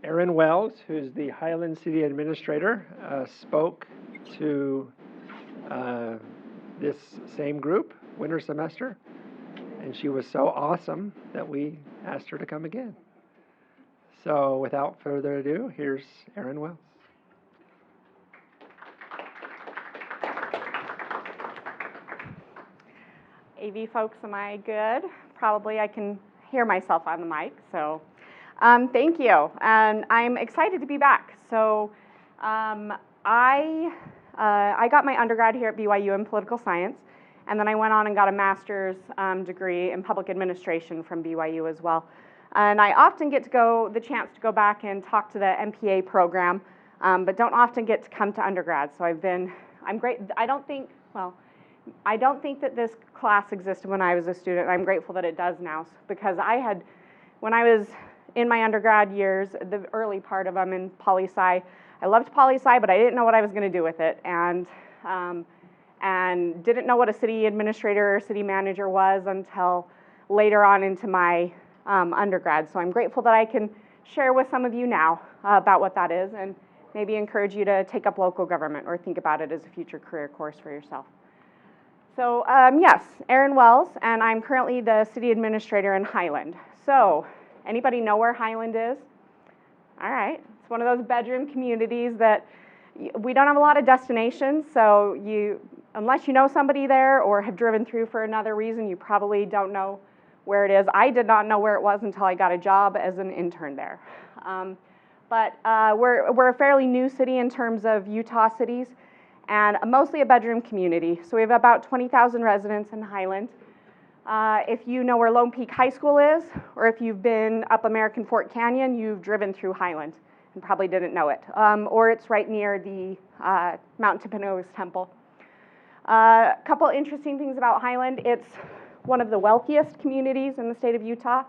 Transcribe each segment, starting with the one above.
Erin Wells, who's the Highland City Administrator, spoke to this same group winter semester, and she was so awesome that we asked her to come again. So without further ado, here's Erin Wells. AV folks, am I good? Probably I can hear myself on the mic, so thank you. And I'm excited to be back. So I got my undergrad here at BYU in political science, and then I went on and got a master's degree in public administration from BYU as well. And I often get the chance to go back and talk to the MPA program, but don't often get to come to undergrad. So I'm great. I don't think that this class existed when I was a student. I'm grateful that it does now, because when I was in my undergrad years, the early part of them in poli-sci, I loved poli-sci, but I didn't know what I was going to do with it, and didn't know what a city administrator or city manager was until later on into my undergrad. So I'm grateful that I can share with some of you now about what that is, and maybe encourage you to take up local government or think about it as a future career course for yourself. So yes, Erin Wells, and I'm currently the city administrator in Highland. So anybody know where Highland is? All right, it's one of those bedroom communities that we don't have a lot of destinations, so unless you know somebody there or have driven through for another reason, you probably don't know where it is. I did not know where it was until I got a job as an intern there. But we're a fairly new city in terms of Utah cities, and mostly a bedroom community. So we have about 20,000 residents in Highland. If you know where Lone Peak High School is, or if you've been up American Fort Canyon, you've driven through Highland and probably didn't know it. Or it's right near the Mount Timpanogos Temple. A couple interesting things about Highland. It's one of the wealthiest communities in the state of Utah.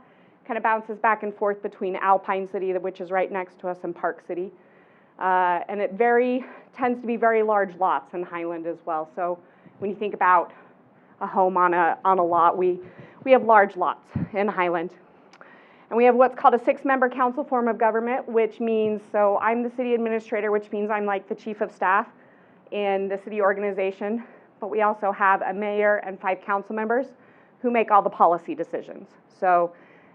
Kind of bounces back and forth between Alpine City, which is right next to us, and Park City. And it tends to be very large lots in Highland as well. So when you think about a home on a lot, we have large lots in Highland. And we have what's called a 6-member council form of government, which means, so I'm the city administrator, which means I'm like the chief of staff in the city organization, but we also have a mayor and 5 council members who make all the policy decisions. So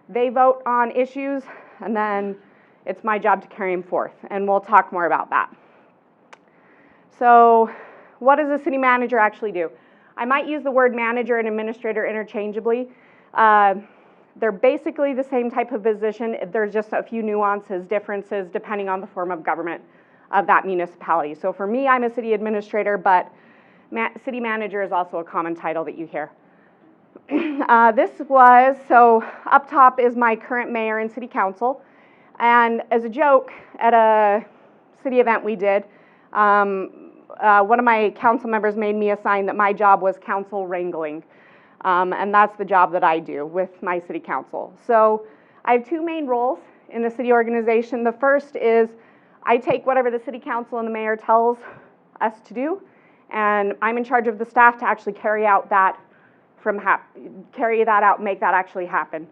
they vote on issues, and then it's my job to carry them forth, and we'll talk more about that. So what does a city manager actually do? I might use the word manager and administrator interchangeably. They're basically the same type of position. There's just a few nuances, differences, depending on the form of government of that municipality. So for me, I'm a city administrator, but city manager is also a common title that you hear. So up top is my current mayor and city council. And as a joke, at a city event we did, one of my council members made me a sign that my job was council wrangling. And that's the job that I do with my city council. So I have 2 main roles in the city organization. The first is I take whatever the city council and the mayor tells us to do, and I'm in charge of the staff to actually carry that out, make that actually happen.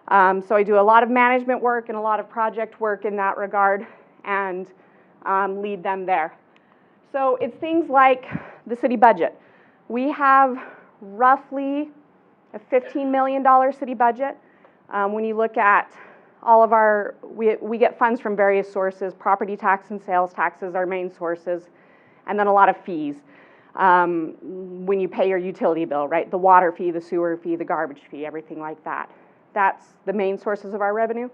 So I do a lot of management work and a lot of project work in that regard, and lead them there. So it's things like the city budget. We have roughly a $15 million city budget. When you look at all of we get funds from various sources. Property tax and sales taxes are main sources, and then a lot of fees. When you pay your utility bill, right? The water fee, the sewer fee, the garbage fee, everything like that. That's the main sources of our revenue.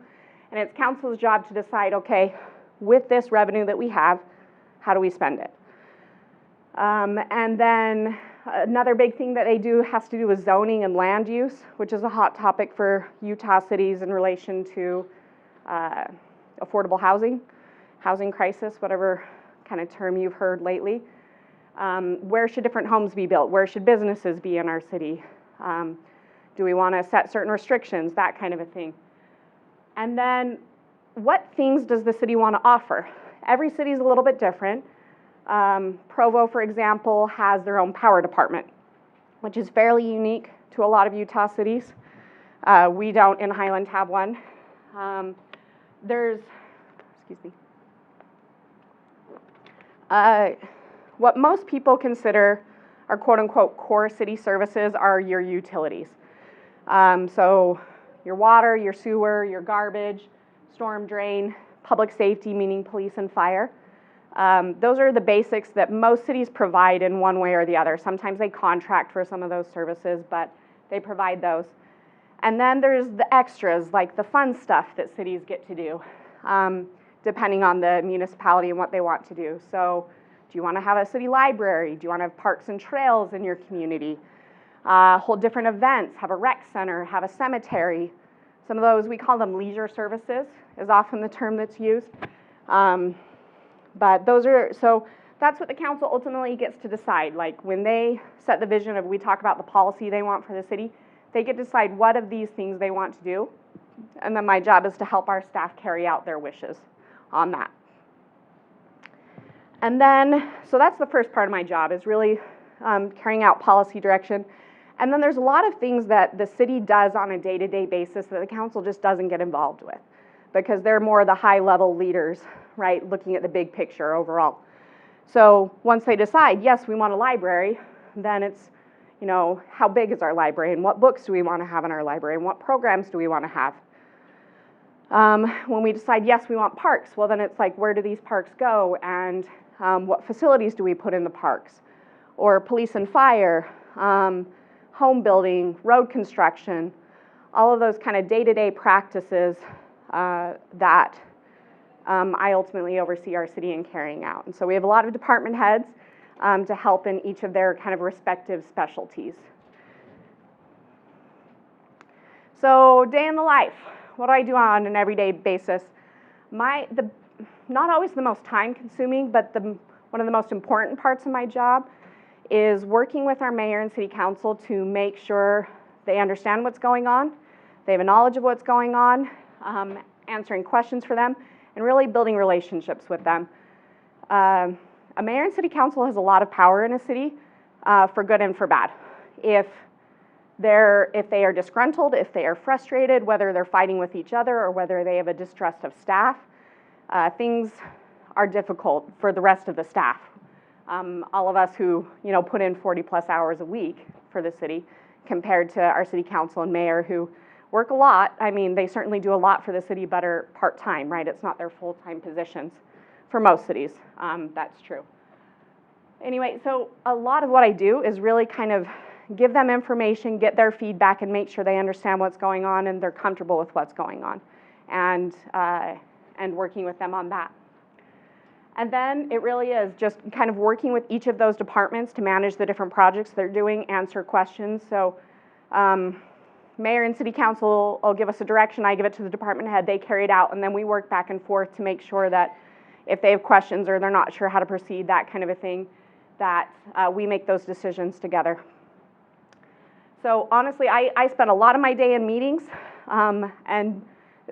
And it's council's job to decide, okay, with this revenue that we have, how do we spend it? And then another big thing that they do has to do with zoning and land use, which is a hot topic for Utah cities in relation to affordable housing crisis, whatever kind of term you've heard lately. Where should different homes be built? Where should businesses be in our city? Do we want to set certain restrictions? That kind of a thing. And then what things does the city want to offer? Every city is a little bit different. Provo, for example, has their own power department, which is fairly unique to a lot of Utah cities. We don't in Highland have one. There's, excuse me, what most people consider our quote-unquote core city services are your utilities. So your water, your sewer, your garbage, storm drain, public safety, meaning police and fire. Those are the basics that most cities provide in one way or the other. Sometimes they contract for some of those services, but they provide those. And then there's the extras, like the fun stuff that cities get to do, depending on the municipality and what they want to do. So do you want to have a city library? Do you want to have parks and trails in your community? Hold different events, have a rec center, have a cemetery. Some of those, we call them leisure services, is often the term that's used. But those are, so that's what the council ultimately gets to decide. Like when they set the vision of, we talk about the policy they want for the city, they get to decide what of these things they want to do. And then my job is to help our staff carry out their wishes on that. And then, so that's the first part of my job, is really carrying out policy direction. And then there's a lot of things that the city does on a day-to-day basis that the council just doesn't get involved with, because they're more the high-level leaders, right, looking at the big picture overall. So once they decide, yes, we want a library, then it's, you know, how big is our library, and what books do we want to have in our library, and what programs do we want to have? When we decide, yes, we want parks, well, then it's like, where do these parks go, and what facilities do we put in the parks? Or police and fire, home building, road construction, all of those kind of day-to-day practices that I ultimately oversee our city in carrying out. And so we have a lot of department heads to help in each of their kind of respective specialties. So day in the life, what do I do on an everyday basis? Not always the most time consuming, but one of the most important parts of my job is working with our mayor and city council to make sure they understand what's going on, they have a knowledge of what's going on, answering questions for them, and really building relationships with them. A mayor and city council has a lot of power in a city, for good and for bad. If they are disgruntled, if they are frustrated, whether they're fighting with each other or whether they have a distrust of staff, things are difficult for the rest of the staff. All of us who, you know, put in 40 plus hours a week for the city, compared to our city council and mayor who work a lot. I mean, they certainly do a lot for the city, but are part-time, right? It's not their full-time positions for most cities. That's true. Anyway, so a lot of what I do is really kind of give them information, get their feedback, and make sure they understand what's going on and they're comfortable with what's going on, and working with them on that. And then it really is just kind of working with each of those departments to manage the different projects they're doing, answer questions. So mayor and city council will give us a direction, I give it to the department head, they carry it out, and then we work back and forth to make sure that if they have questions or they're not sure how to proceed, that kind of a thing, that we make those decisions together. So honestly, I spend a lot of my day in meetings, and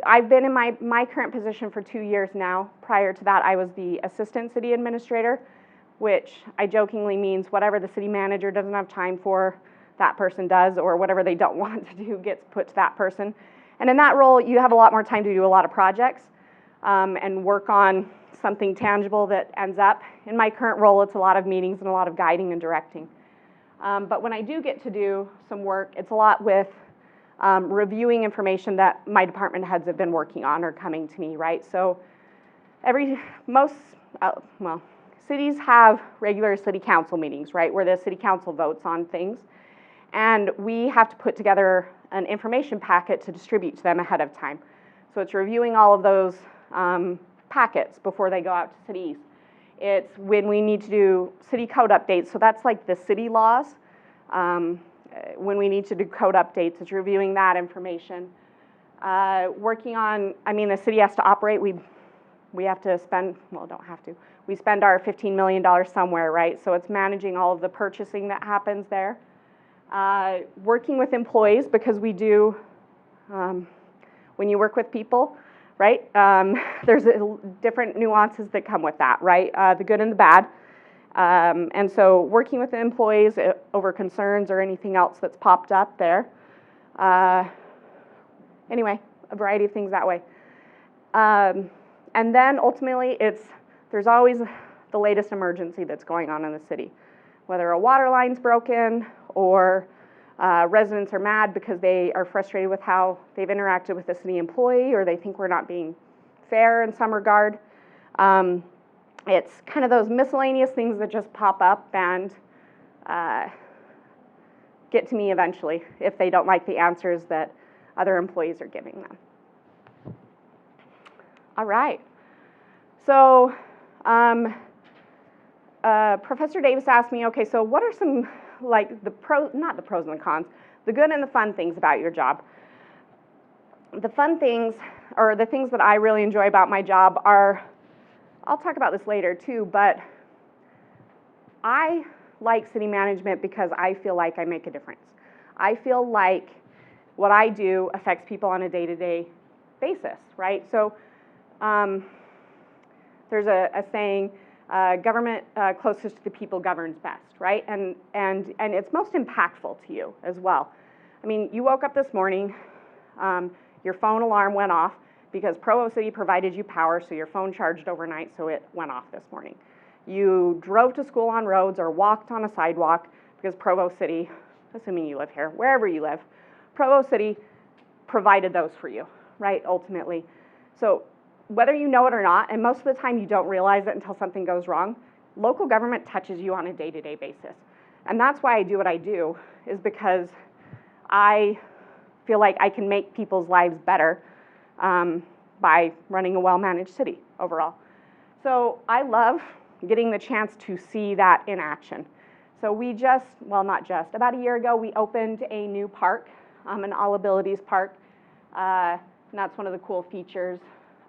I've been in my current position for 2 years now. Prior to that, I was the assistant city administrator, which I jokingly means whatever the city manager doesn't have time for, that person does, or whatever they don't want to do gets put to that person. And in that role, you have a lot more time to do a lot of projects and work on something tangible that ends up. In my current role, it's a lot of meetings and a lot of guiding and directing. But when I do get to do some work, it's a lot with reviewing information that my department heads have been working on or coming to me, right? So cities have regular city council meetings, right, where the city council votes on things. And we have to put together an information packet to distribute to them ahead of time. So it's reviewing all of those packets before they go out to cities. It's when we need to do city code updates, so that's like the city laws. When we need to do code updates, it's reviewing that information. Working on, I mean, the city has to operate, we have to spend, well, don't have to, we spend our $15 million somewhere, right? So it's managing all of the purchasing that happens there. Working with employees, because we do, when you work with people, right, there's different nuances that come with that, right, the good and the bad. And so working with the employees over concerns or anything else that's popped up there. Anyway, a variety of things that way. And then ultimately, there's always the latest emergency that's going on in the city, whether a water line's broken or residents are mad because they are frustrated with how they've interacted with a city employee, or they think we're not being fair in some regard. It's kind of those miscellaneous things that just pop up and get to me eventually if they don't like the answers that other employees are giving them. All right. So Professor Davis asked me, okay, so what are some, like, not the pros and the cons, the good and the fun things about your job? The fun things, or the things that I really enjoy about my job are, I'll talk about this later too, but I like city management because I feel like I make a difference. I feel like what I do affects people on a day-to-day basis, right? So there's a saying, government closest to the people governs best, right? And it's most impactful to you as well. I mean, you woke up this morning, your phone alarm went off because Provo City provided you power, so your phone charged overnight, so it went off this morning. You drove to school on roads or walked on a sidewalk because Provo City, assuming you live here, wherever you live, Provo City provided those for you, right, ultimately. So whether you know it or not, and most of the time you don't realize it until something goes wrong, local government touches you on a day-to-day basis. And that's why I do what I do, is because I feel like I can make people's lives better by running a well-managed city overall. So I love getting the chance to see that in action. So we about a year ago, we opened a new park, an All Abilities Park, and that's one of the cool features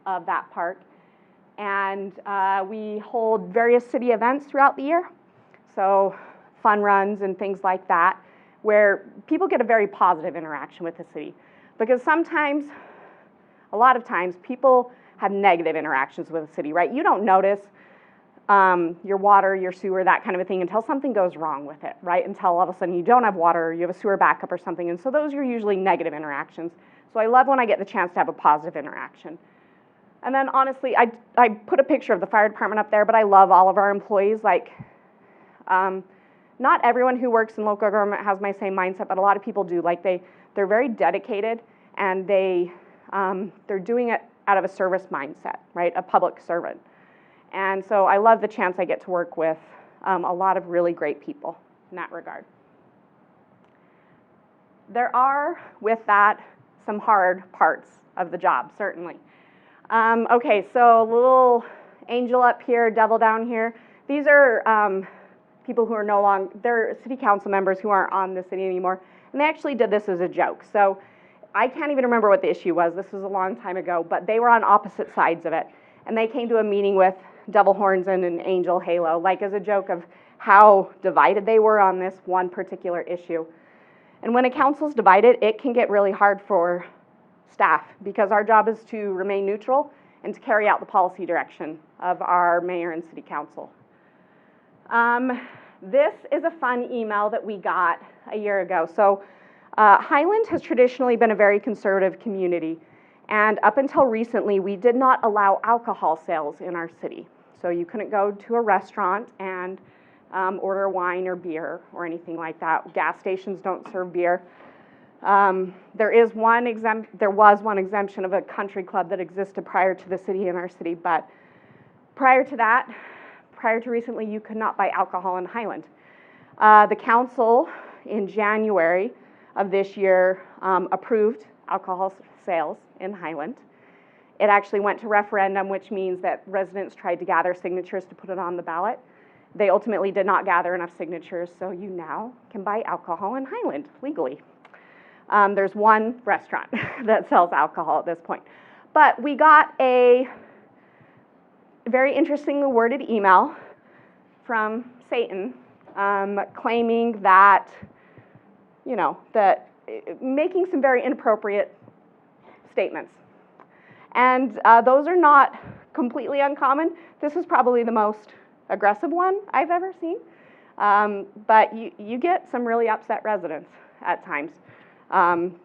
of that park. And we hold various city events throughout the year, so fun runs and things like that, where people get a very positive interaction with the city. Because a lot of times, people have negative interactions with the city, right? You don't notice your water, your sewer, that kind of a thing until something goes wrong with it, right? Until all of a sudden you don't have water, or you have a sewer backup or something, and so those are usually negative interactions. So I love when I get the chance to have a positive interaction. And then honestly, I put a picture of the fire department up there, but I love all of our employees. Like, not everyone who works in local government has my same mindset, but a lot of people do. Like, they're very dedicated, and they're doing it out of a service mindset, right? A public servant. And so I love the chance I get to work with a lot of really great people in that regard. There are, with that, some hard parts of the job, certainly. Okay, so little angel up here, devil down here. These are people who are no longer, they're city council members who aren't on the city anymore, and they actually did this as a joke. So I can't even remember what the issue was. This was a long time ago, but they were on opposite sides of it. And they came to a meeting with devil horns and an angel halo, like as a joke of how divided they were on this one particular issue. And when a council's divided, it can get really hard for staff, because our job is to remain neutral and to carry out the policy direction of our mayor and city council. This is a fun email that we got a year ago. So Highland has traditionally been a very conservative community, and up until recently, we did not allow alcohol sales in our city. So you couldn't go to a restaurant and order wine or beer or anything like that. Gas stations don't serve beer. There was one exemption of a country club that existed prior to the city in our city, but prior to recently, you could not buy alcohol in Highland. The council in January of this year approved alcohol sales in Highland. It actually went to referendum, which means that residents tried to gather signatures to put it on the ballot. They ultimately did not gather enough signatures, so you now can buy alcohol in Highland legally. There's one restaurant that sells alcohol at this point. But we got a very interestingly worded email from Satan claiming that, making some very inappropriate statements. And those are not completely uncommon. This is probably the most aggressive one I've ever seen. But you get some really upset residents at times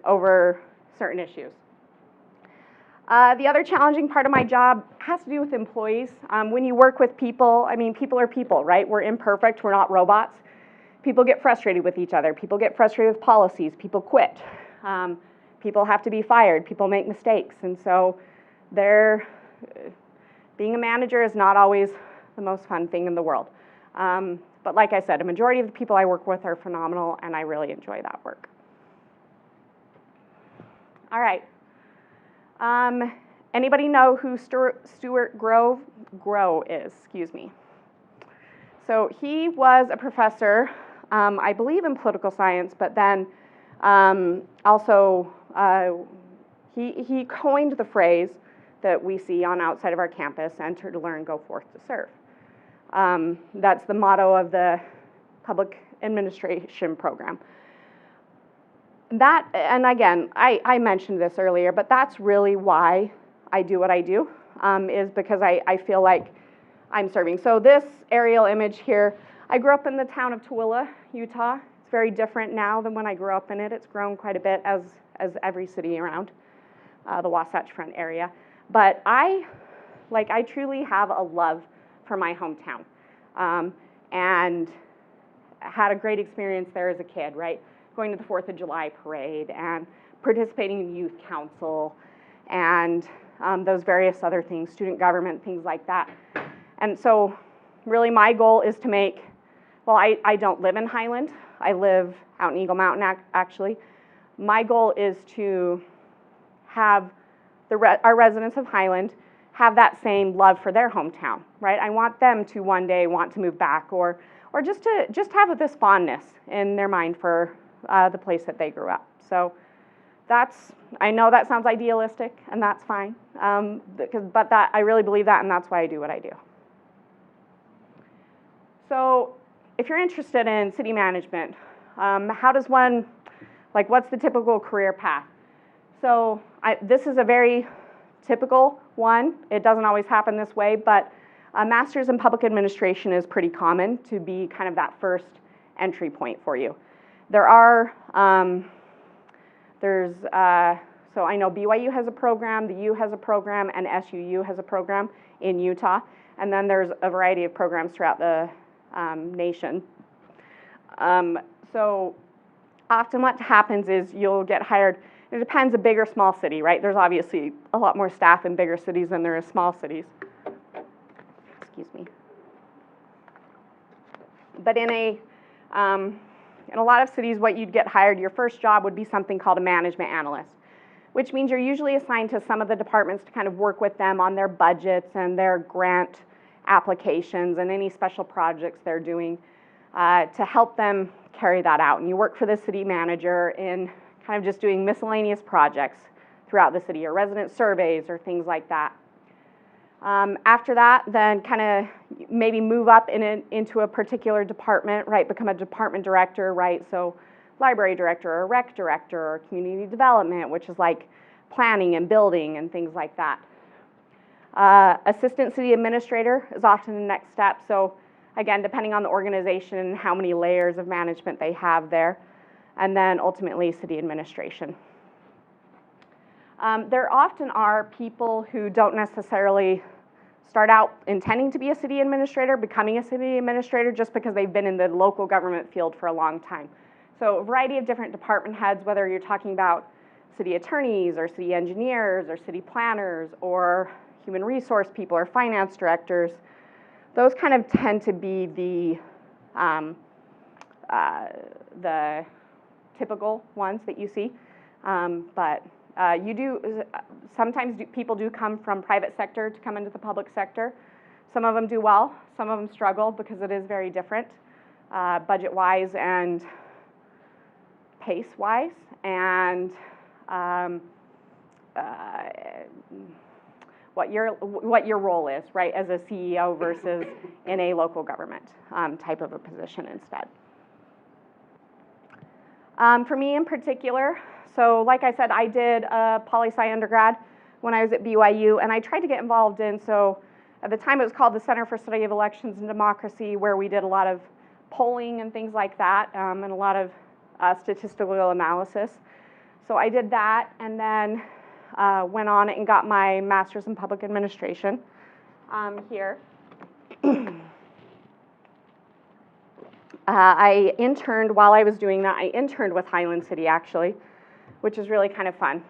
over certain issues. The other challenging part of my job has to do with employees. When you work with people, I mean, people are people, right? We're imperfect, we're not robots. People get frustrated with each other. People get frustrated with policies. People quit. People have to be fired. People make mistakes. And so being a manager is not always the most fun thing in the world. But like I said, a majority of the people I work with are phenomenal, and I really enjoy that work. All right. Anybody know who Stuart Grow is? Excuse me. So he was a professor, I believe in political science, but then also he coined the phrase that we see on outside of our campus: enter to learn, go forth to serve. That's the motto of the public administration program. That, and again, I mentioned this earlier, but that's really why I do what I do, is because I feel like I'm serving. So this aerial image here, I grew up in the town of Tooele, Utah. It's very different now than when I grew up in it. It's grown quite a bit, as every city around the Wasatch Front area. But I truly have a love for my hometown, and had a great experience there as a kid, right? Going to the 4th of July parade and participating in youth council and those various other things, student government, things like that. And so really my goal is to make, well, I don't live in Highland. I live out in Eagle Mountain, actually. My goal is to have our residents of Highland have that same love for their hometown, right? I want them to one day want to move back, or just have this fondness in their mind for the place that they grew up. So I know that sounds idealistic, and that's fine, but I really believe that, and that's why I do what I do. So if you're interested in city management, how does one, what's the typical career path? So this is a very typical one. It doesn't always happen this way, but a master's in public administration is pretty common to be kind of that first entry point for you. There are, so I know BYU has a program, the U has a program, and SUU has a program in Utah, and then there's a variety of programs throughout the nation. So often what happens is you'll get hired. It depends, a big or small city, right? There's obviously a lot more staff in bigger cities than there is small cities. Excuse me. But in a lot of cities, what you'd get hired, your first job would be something called a management analyst, which means you're usually assigned to some of the departments to kind of work with them on their budgets and their grant applications and any special projects they're doing to help them carry that out. And you work for the city manager in kind of just doing miscellaneous projects throughout the city, or resident surveys or things like that. After that, then kind of maybe move up into a particular department, right? Become a department director, right? So library director or rec director or community development, which is like planning and building and things like that. Assistant city administrator is often the next step. So again, depending on the organization and how many layers of management they have there. And then ultimately city administration. There often are people who don't necessarily start out intending to be a city administrator, becoming a city administrator just because they've been in the local government field for a long time. So a variety of different department heads, whether you're talking about city attorneys or city engineers or city planners or human resource people or finance directors, those kind of tend to be the typical ones that you see, but sometimes people do come from private sector to come into the public sector. Some of them do well, some of them struggle because it is very different, budget-wise and pace-wise, and what your role is, right, as a CEO versus in a local government type of a position instead. For me in particular, so like I said, I did a poli-sci undergrad when I was at BYU, and I tried to get involved in, so at the time it was called the Center for Study of Elections and Democracy, where we did a lot of polling and things like that, and a lot of statistical analysis. So I did that, and then went on and got my master's in public administration here. I interned while I was doing that. I interned with Highland City, actually, which is really kind of fun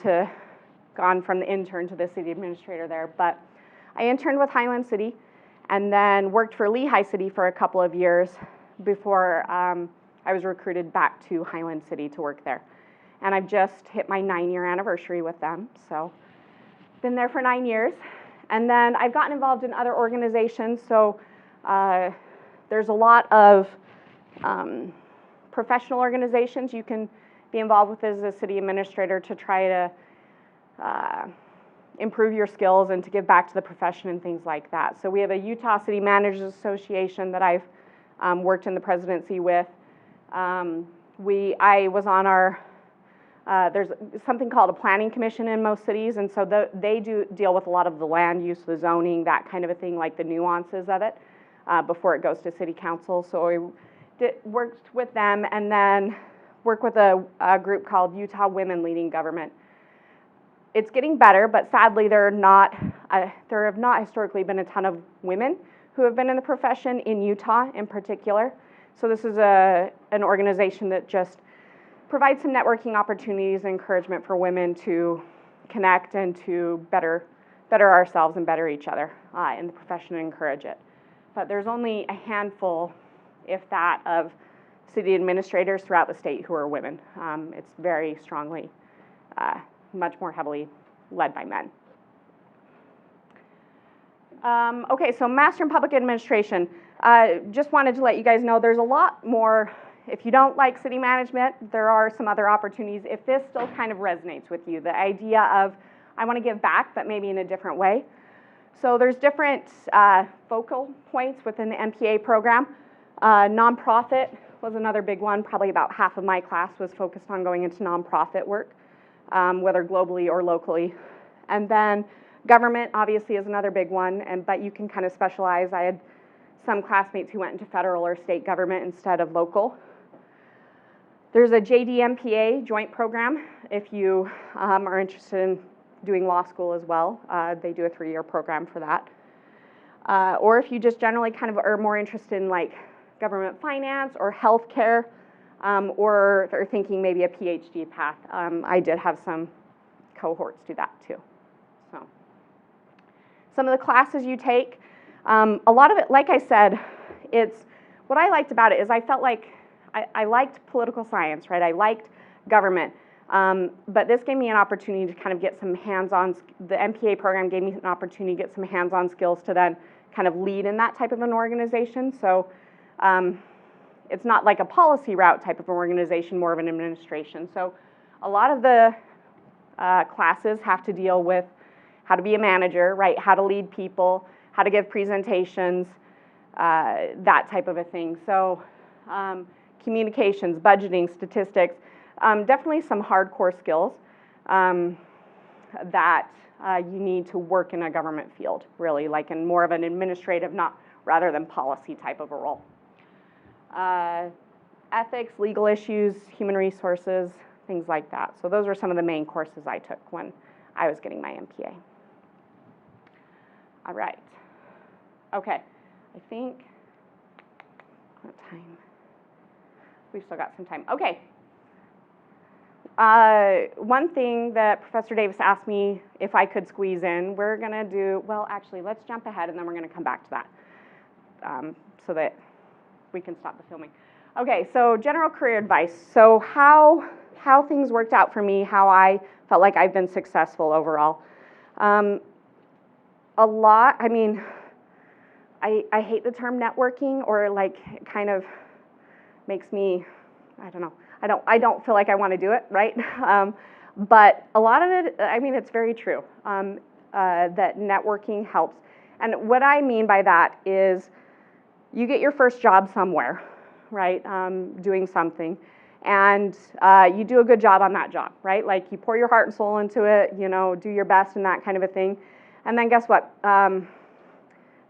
to gone from the intern to the city administrator there. But I interned with Highland City and then worked for Lehigh City for a couple of years before I was recruited back to Highland City to work there. And I've just hit my 9-year anniversary with them, so been there for 9 years. And then I've gotten involved in other organizations, so there's a lot of professional organizations you can be involved with as a city administrator to try to improve your skills and to give back to the profession and things like that. So we have a Utah City Managers Association that I've worked in the presidency with. I was on our, there's something called a planning commission in most cities, and so they do deal with a lot of the land use, the zoning, that kind of a thing, like the nuances of it before it goes to city council. So I worked with them and then worked with a group called Utah Women Leading Government. It's getting better, but sadly there have not historically been a ton of women who have been in the profession in Utah in particular. So this is an organization that just provides some networking opportunities and encouragement for women to connect and to better ourselves and better each other in the profession and encourage it. But there's only a handful, if that, of city administrators throughout the state who are women. It's very strongly, much more heavily led by men. Okay, so Master in Public Administration. Just wanted to let you guys know there's a lot more. If you don't like city management, there are some other opportunities. If this still kind of resonates with you, the idea of I want to give back, but maybe in a different way. So there's different focal points within the MPA program. Nonprofit was another big one. Probably about half of my class was focused on going into nonprofit work, whether globally or locally. And then government obviously is another big one, but you can kind of specialize. I had some classmates who went into federal or state government instead of local. There's a JD-MPA joint program if you are interested in doing law school as well. They do a 3-year program for that. Or if you just generally kind of are more interested in like government finance or healthcare, or are thinking maybe a PhD path. I did have some cohorts do that too. So some of the classes you take, a lot of it, like I said, what I liked about it is I felt like I liked political science, right? I liked government, but this gave me an opportunity to kind of get some hands-on, the MPA program gave me an opportunity to get some hands-on skills to then kind of lead in that type of an organization. So it's not like a policy route type of an organization, more of an administration. So a lot of the classes have to deal with how to be a manager, right? How to lead people, how to give presentations, that type of a thing. So communications, budgeting, statistics, definitely some hardcore skills that you need to work in a government field, really, like in more of an administrative, not rather than policy type of a role. Ethics, legal issues, human resources, things like that. So those were some of the main courses I took when I was getting my MPA. All right. Okay. I think, what time? We've still got some time. Okay. One thing that Professor Davis asked me if I could squeeze in, we're going to do, well, actually, let's jump ahead and then we're going to come back to that so that we can stop the filming. Okay, so general career advice. So how things worked out for me, how I felt like I've been successful overall. A lot, I mean, I hate the term networking, or like it kind of makes me, I don't know, I don't feel like I want to do it, right? But a lot of it, I mean, it's very true that networking helps. And what I mean by that is you get your first job somewhere, right, doing something, and you do a good job on that job, right? Like you pour your heart and soul into it, you know, do your best and that kind of a thing. And then guess what?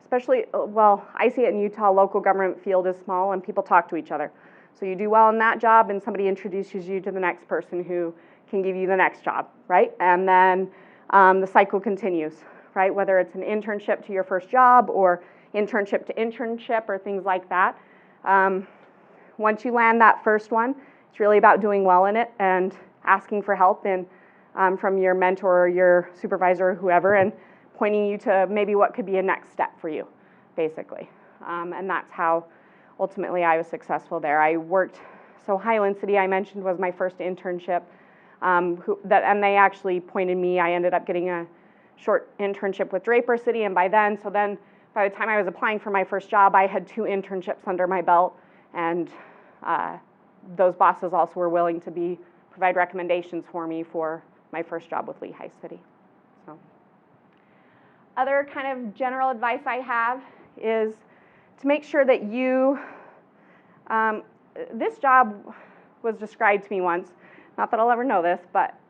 Especially, well, I see it in Utah, local government field is small and people talk to each other. So you do well in that job and somebody introduces you to the next person who can give you the next job, right? And then the cycle continues, right? Whether it's an internship to your first job or internship to internship or things like that. Once you land that first one, it's really about doing well in it and asking for help from your mentor or your supervisor or whoever, and pointing you to maybe what could be a next step for you, basically. And that's how ultimately I was successful there. I worked, so Highland City I mentioned was my first internship, and they actually pointed me, I ended up getting a short internship with Draper City, and by the time I was applying for my first job, I had 2 internships under my belt, and those bosses also were willing to provide recommendations for me for my first job with Lehigh City. So, other kind of general advice I have is to make sure that this job was described to me once, not that I'll ever know this,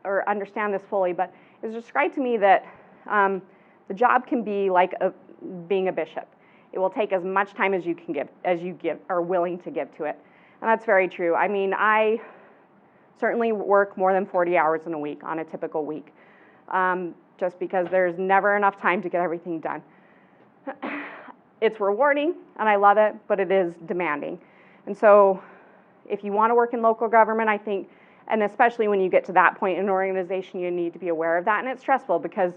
or understand this fully, but it was described to me that the job can be like being a bishop. It will take as much time as you are willing to give to it. And that's very true. I mean, I certainly work more than 40 hours in a week on a typical week, just because there's never enough time to get everything done. It's rewarding and I love it, but it is demanding. And so if you want to work in local government, I think, and especially when you get to that point in an organization, you need to be aware of that. And it's stressful because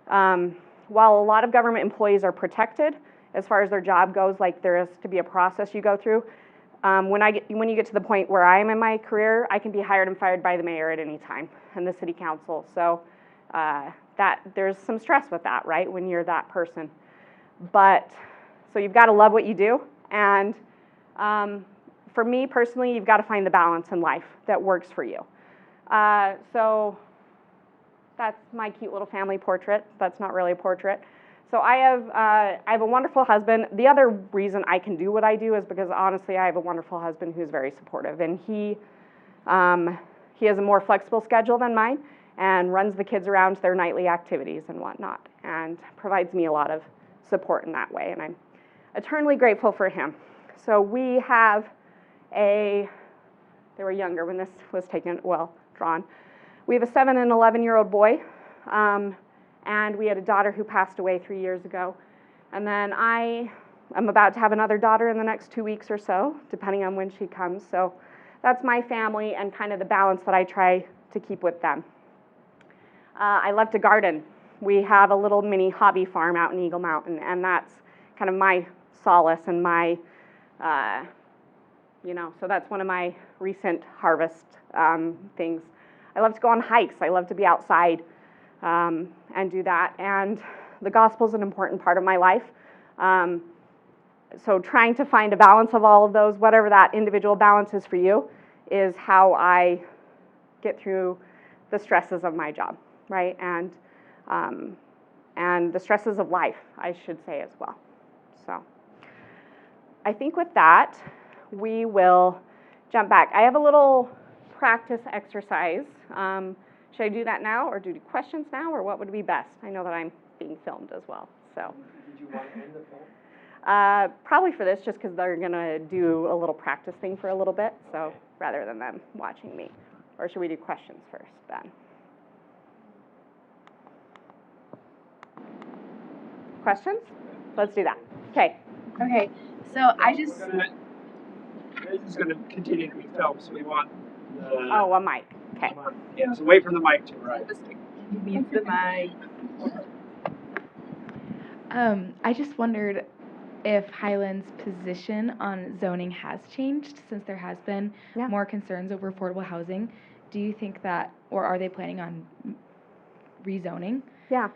while a lot of government employees are protected as far as their job goes, like there is to be a process you go through, when you get to the point where I am in my career, I can be hired and fired by the mayor at any time and the city council. So there's some stress with that, right, when you're that person. But so you've got to love what you do, and for me personally, you've got to find the balance in life that works for you. So that's my cute little family portrait. That's not really a portrait. So I have a wonderful husband. The other reason I can do what I do is because honestly, I have a wonderful husband who's very supportive, and he has a more flexible schedule than mine and runs the kids around to their nightly activities and whatnot, and provides me a lot of support in that way, and I'm eternally grateful for him. So we have they were younger when this was drawn. We have a 7 and 11-year-old boy, and we had a daughter who passed away 3 years ago. And then I am about to have another daughter in the next 2 weeks or so, depending on when she comes. So that's my family and kind of the balance that I try to keep with them. I love to garden. We have a little mini hobby farm out in Eagle Mountain, and that's kind of my solace and my, so that's one of my recent harvest things. I love to go on hikes. I love to be outside and do that. And the gospel is an important part of my life. So trying to find a balance of all of those, whatever that individual balance is for you, is how I get through the stresses of my job, right? And the stresses of life, I should say as well. So I think with that, we will jump back. I have a little practice exercise. Should I do that now, or do questions now, or what would be best? I know that I'm being filmed as well, so. Did you want to end the film? Probably for this, just because they're going to do a little practice thing for a little bit, so okay. Rather than them watching me. Or should we do questions first, Ben? Questions? Let's do that. Okay. Okay, so This is going to continue to be filmed, so we want the... Oh, a mic. Okay. Yeah, so wait for the mic to arrive. mute the mic. I just wondered if Highland's position on zoning has changed since there has been more concerns over affordable housing. Do you think that, or are they planning on rezoning? Yeah.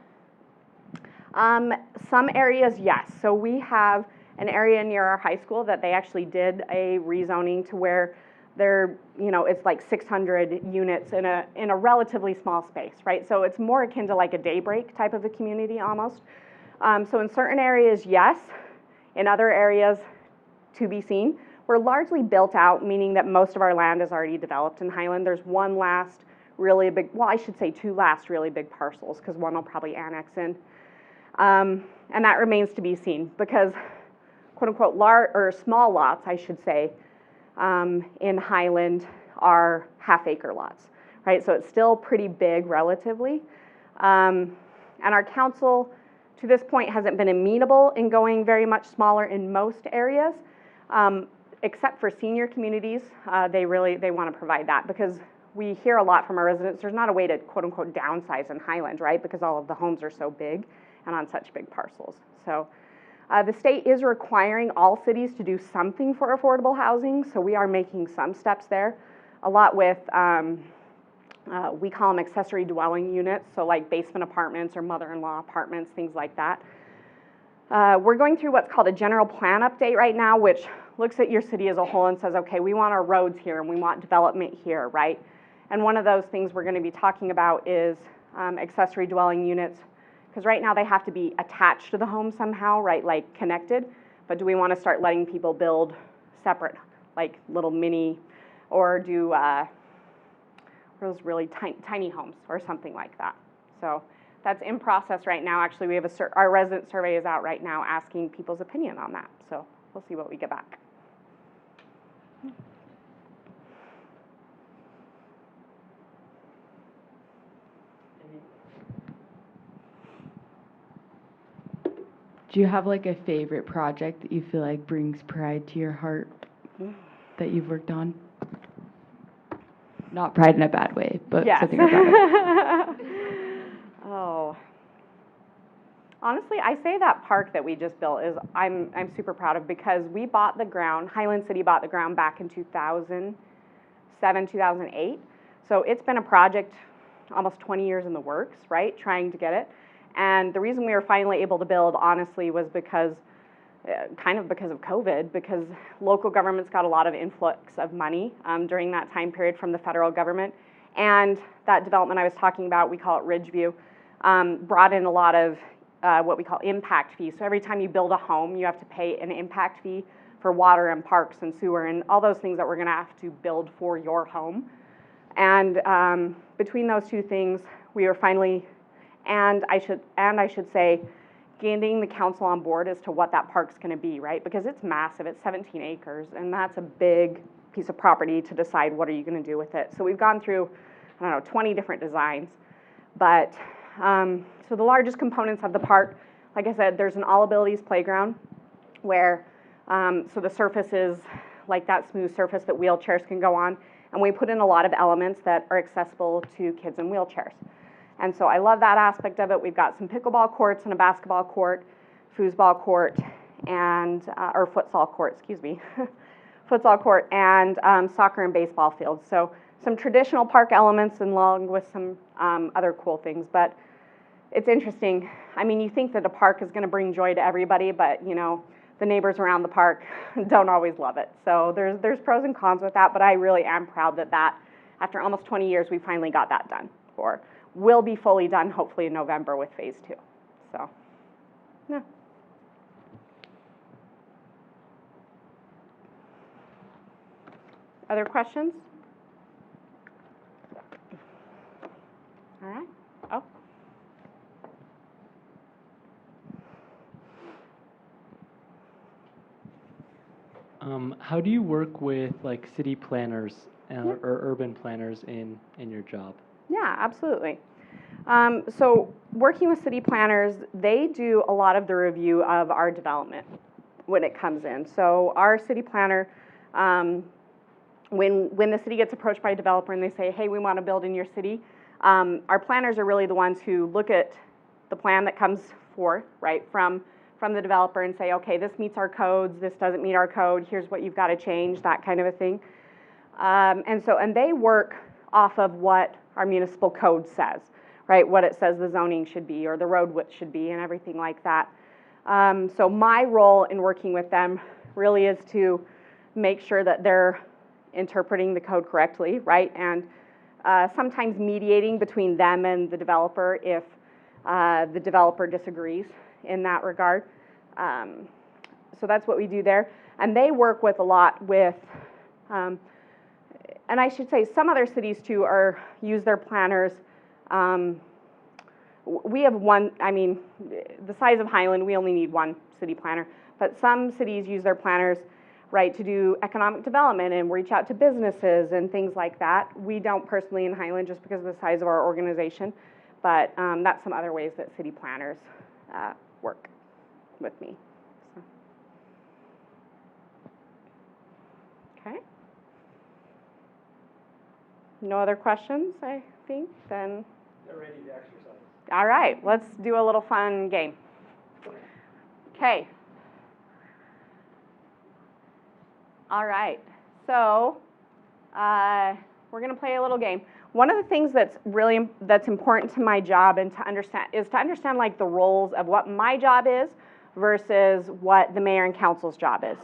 Some areas, yes. So we have an area near our high school that they actually did a rezoning to where it's like 600 units in a relatively small space, right? So it's more akin to like a daybreak type of a community almost. So in certain areas, yes. In other areas, to be seen. We're largely built out, meaning that most of our land is already developed in Highland. There's one last really big, well, I should say 2 last really big parcels, because one will probably annex in. And that remains to be seen, because quote unquote large or small lots, I should say, in Highland are half-acre lots, right? So it's still pretty big relatively. And our council, to this point, hasn't been amenable in going very much smaller in most areas, except for senior communities. They want to provide that because we hear a lot from our residents, there's not a way to quote unquote downsize in Highland, right? Because all of the homes are so big and on such big parcels. So the state is requiring all cities to do something for affordable housing. So we are making some steps there, a lot with, we call them accessory dwelling units. So like basement apartments or mother-in-law apartments, things like that. We're going through what's called a general plan update right now, which looks at your city as a whole and says, okay, we want our roads here and we want development here, right? And one of those things we're going to be talking about is accessory dwelling units, because right now they have to be attached to the home somehow, right, like connected. But do we want to start letting people build separate, like little mini, or do those really tiny homes or something like that? So that's in process right now. Actually, we have our resident survey is out right now asking people's opinion on that. So we'll see what we get back. Do you have like a favorite project that you feel like brings pride to your heart that you've worked on? Not pride in a bad way, but yes. something you're proud of. Oh. Honestly, I say that park that we just built is I'm super proud of, because we bought the ground, Highland City bought the ground back in 2007, 2008. So it's been a project almost 20 years in the works, right, trying to get it. And the reason we were finally able to build, honestly, was because, kind of because of COVID, because local governments got a lot of influx of money during that time period from the federal government. And that development I was talking about, we call it Ridgeview, brought in a lot of what we call impact fees. So every time you build a home, you have to pay an impact fee for water and parks and sewer and all those things that we're going to have to build for your home. And between those two things, we were finally, and I should say, getting the council on board as to what that park's going to be, right? Because it's massive. It's 17 acres, and that's a big piece of property to decide what are you going to do with it. So we've gone through, I don't know, 20 different designs. But so the largest components of the park, like I said, there's an all abilities playground where so the surface is like that smooth surface that wheelchairs can go on, and we put in a lot of elements that are accessible to kids in wheelchairs. And so I love that aspect of it. We've got some pickleball courts and a basketball court, foosball court, and or futsal court, excuse me, futsal court, and soccer and baseball fields. So some traditional park elements along with some other cool things. But it's interesting. I mean, you think that a park is going to bring joy to everybody, but you know, the neighbors around the park don't always love it. So there's pros and cons with that. But I really am proud that after almost 20 years, we finally got that done. Or will be fully done hopefully in November with phase 2. So, yeah. Other questions? All right. Oh. How do you work with like city planners or urban planners in your job? Yeah, absolutely. So working with city planners, they do a lot of the review of our development when it comes in. So our city planner, when the city gets approached by a developer and they say, hey, we want to build in your city, our planners are really the ones who look at the plan that comes forth, right, from the developer and say, okay, this meets our codes, this doesn't meet our code, here's what you've got to change, that kind of a thing. And they work off of what our municipal code says, right? What it says the zoning should be or the road width should be and everything like that. So my role in working with them really is to make sure that they're interpreting the code correctly, right? And sometimes mediating between them and the developer if the developer disagrees in that regard. So that's what we do there. And they work with a lot with and I should say some other cities too use their planners. We have one, I mean, the size of Highland, we only need one city planner, but some cities use their planners right, to do economic development and reach out to businesses and things like that. We don't personally in Highland just because of the size of our organization, but that's some other ways that city planners work with me. So. Okay. No other questions, I think, then. They're ready to exercise. All right, let's do a little fun game. Okay. All right, so we're going to play a little game. One of the things that's important to my job and to understand like the roles of what my job is versus what the mayor and council's job is.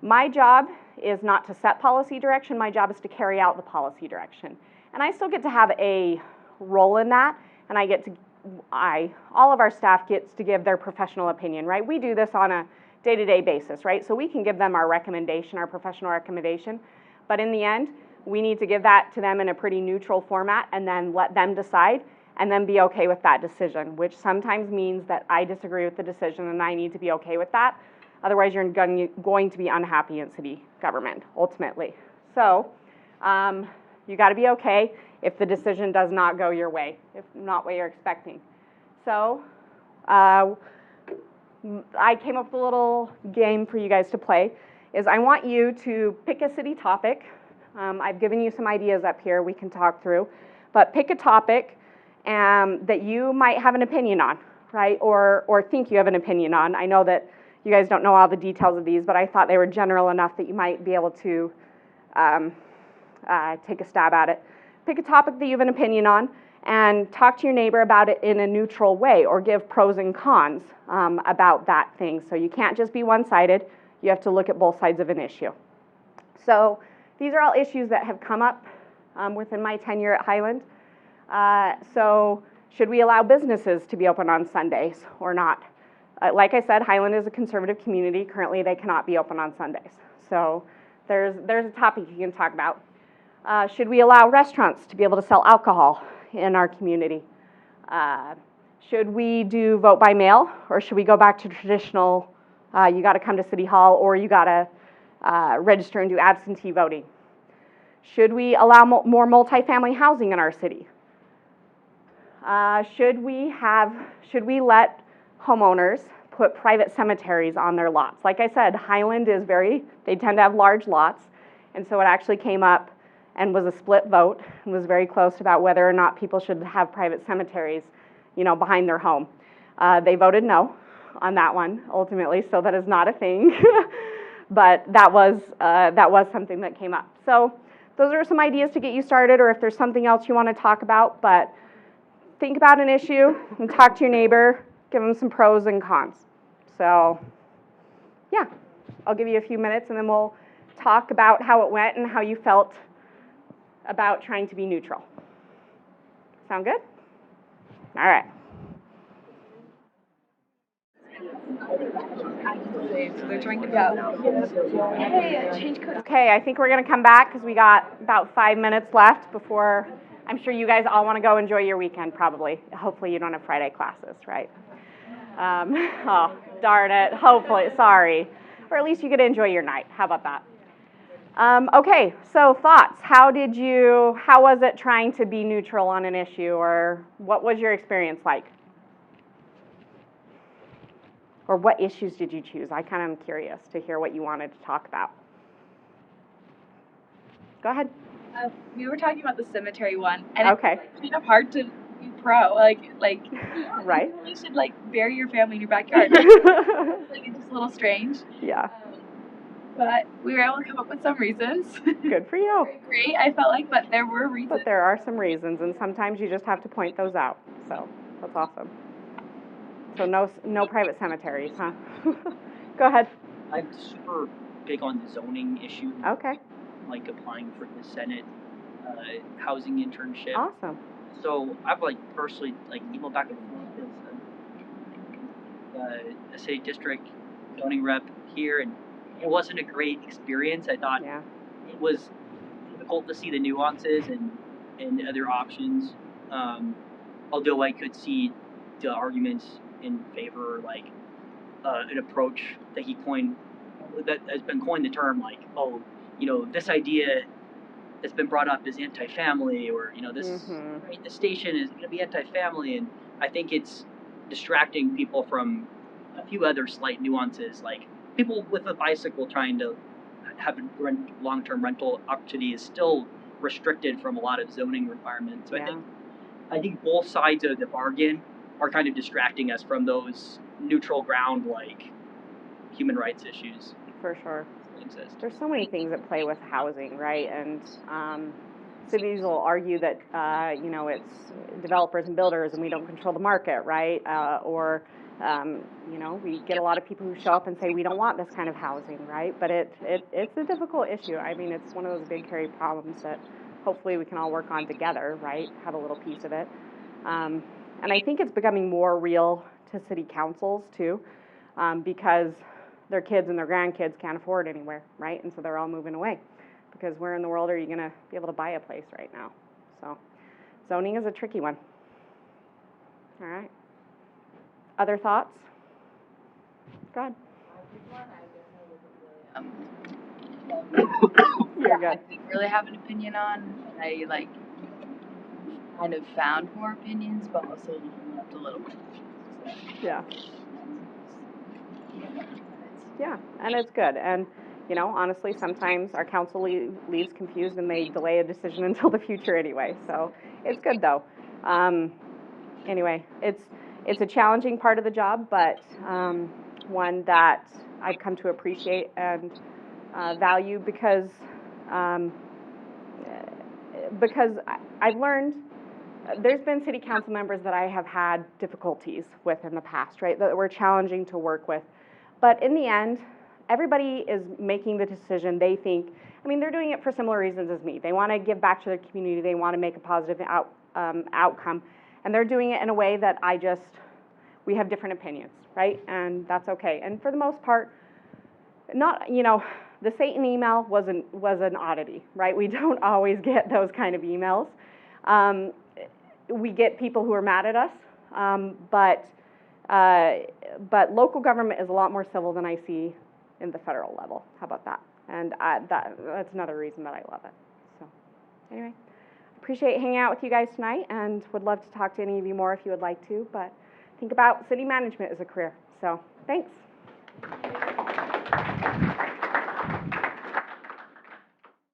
My job is not to set policy direction. My job is to carry out the policy direction, and I still get to have a role in that. And all of our staff gets to give their professional opinion. Right? We do this on a day-to-day basis, right? So we can give them our recommendation, our professional recommendation, but in the end, we need to give that to them in a pretty neutral format and then let them decide and then be okay with that decision, which sometimes means that I disagree with the decision and I need to be okay with that. Otherwise, you're going to be unhappy in city government, ultimately. So you got to be okay if the decision does not go your way, if not what you're expecting. So I came up with a little game for you guys to play, is I want you to pick a city topic. I've given you some ideas up here we can talk through, but pick a topic that you might have an opinion on, right? Or think you have an opinion on. I know that you guys don't know all the details of these, but I thought they were general enough that you might be able to take a stab at it. Pick a topic that you have an opinion on and talk to your neighbor about it in a neutral way or give pros and cons about that thing. So you can't just be one-sided. You have to look at both sides of an issue. So these are all issues that have come up within my tenure at Highland. So should we allow businesses to be open on Sundays or not? Like I said, Highland is a conservative community. Currently, they cannot be open on Sundays. So there's a topic you can talk about. Should we allow restaurants to be able to sell alcohol in our community? Should we do vote by mail, or should we go back to traditional, you got to come to City Hall, or you got to register and do absentee voting? Should we allow more multifamily housing in our city? Should we let homeowners put private cemeteries on their lots? Like I said, Highland they tend to have large lots, and so it actually came up and was a split vote and was very close about whether or not people should have private cemeteries, behind their home. They voted no on that one ultimately, so that is not a thing. But that was something that came up. So those are some ideas to get you started, or if there's something else you want to talk about, but think about an issue and talk to your neighbor, give them some pros and cons. So yeah, I'll give you a few minutes and then we'll talk about how it went and how you felt about trying to be neutral. Sound good? All right. So they're trying to Change code. Okay, I think we're going to come back because we got about 5 minutes left before, I'm sure you guys all want to go enjoy your weekend probably. Hopefully you don't have Friday classes, right? Oh, darn it. Hopefully, sorry. Or at least you get to enjoy your night. How about that? Okay, so thoughts. How was it trying to be neutral on an issue, or what was your experience like? Or what issues did you choose? I kind of am curious to hear what you wanted to talk about. Go ahead. we were talking about the cemetery one, and Okay. it's kind of hard to be pro. Like Right. you really should bury your family in your backyard. It's just a little strange. Yeah, But we were able to come up with some reasons. good for you. Great, I felt like, but there were reasons. But there are some reasons, and sometimes you just have to point those out. So that's awesome. So no private cemeteries, huh? Go ahead. I'm super big on the zoning issue, Okay. like applying for the Senate housing internship. Awesome. So I've personally emailed back and forth as a city district zoning rep here, and it wasn't a great experience. I thought Yeah. it was difficult to see the nuances and other options. Although I could see the arguments in favor, an approach that he coined that has been coined the term like, oh, this idea that's been brought up is anti-family, or this right, the station is going to be anti-family, and I think it's distracting people from a few other slight nuances, like people with a bicycle trying to have a long-term rental opportunity is still restricted from a lot of zoning requirements. So I think both sides of the bargain are kind of distracting us from those neutral ground like human rights issues. For sure. Exist. There's so many things at play with housing, right? And cities will argue that it's developers and builders, and we don't control the market, right? We get a lot of people who show up and say we don't want this kind of housing, right? But it's a difficult issue. I mean, it's one of those big, hairy problems that hopefully we can all work on together, right? Have a little piece of it. And I think it's becoming more real to city councils too, because their kids and their grandkids can't afford anywhere, right? And so they're all moving away, because where in the world are you going to be able to buy a place right now? So zoning is a tricky one. All right. Other thoughts? Go ahead. You're good. I didn't really have an opinion on. I kind of found more opinions, but also left a little bit. Yeah. Yeah, and it's good. And honestly, sometimes our council leaves confused and they delay a decision until the future anyway. So it's good though. Anyway, it's a challenging part of the job, but one that I've come to appreciate and value because I've learned there's been city council members that I have had difficulties with in the past, right, that were challenging to work with. But in the end, everybody is making the decision they think, they're doing it for similar reasons as me. They want to give back to their community. They want to make a positive outcome. And they're doing it in a way that we have different opinions, right? And that's okay. And for the most part, the Satan email was an oddity, right? We don't always get those kind of emails. We get people who are mad at us, but local government is a lot more civil than I see in the federal level. How about that? And that's another reason that I love it. So anyway, appreciate hanging out with you guys tonight, and would love to talk to any of you more if you would like to, but think about city management as a career. So thanks.